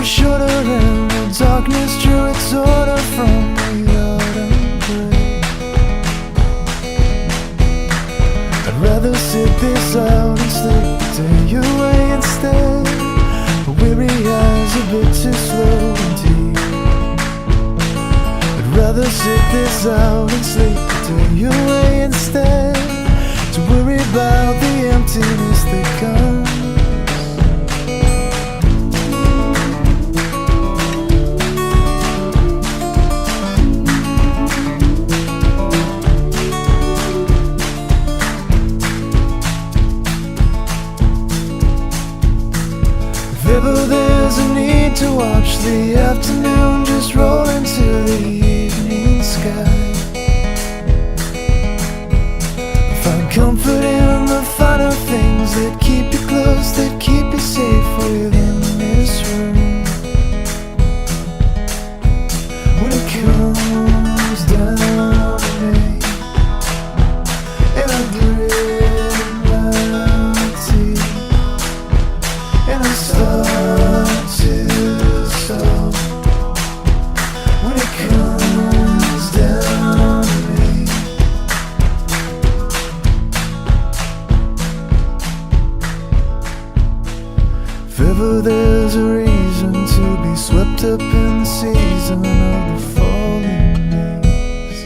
shorter and the darkness drew its order from the autumn gray. I'd rather sit this out and sleep the day away instead. My weary eyes a bit too slow and deep. I'd rather sit this out and sleep the day away instead, to worry about the emptiness that comes. If ever there's a need to watch the afternoon just roll into the evening sky, find comfort in the finer things that keep you close, that keep you safe within this room. When it comes down to me, and I grit my teeth, and I start to stop. When it comes down to me, if ever there's a reason to be swept up in the season of the falling leaves,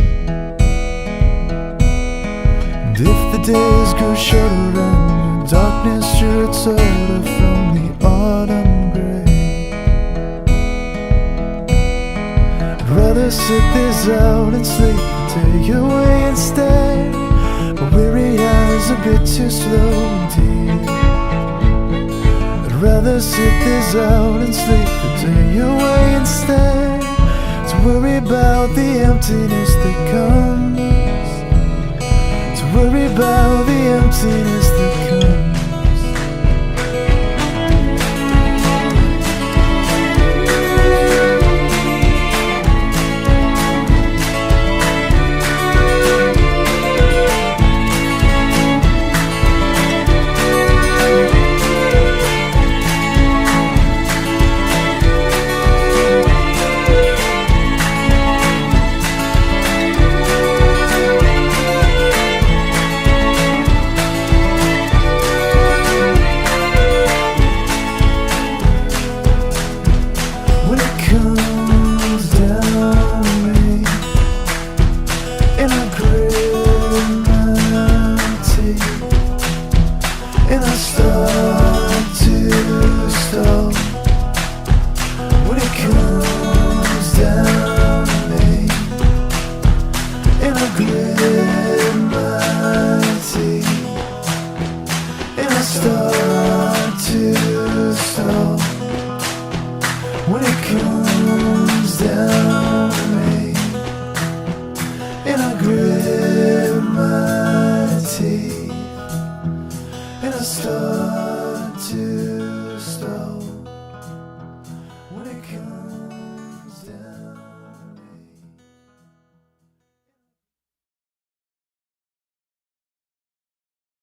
and if the days grow shorter and the darkness drew its order from the autumn gray, I'd rather sit this out and sleep the day away instead. My weary eyes a bit too slow and deep. I'd rather sit this out and sleep the day away instead, to worry about the emptiness that comes, to worry about the emptiness that comes. When it comes down to me, and I grit my teeth, and I start to stop. When it comes down to me, and I grit my teeth, and I start to stop. When it comes down to me, and I grit my teeth, and I start to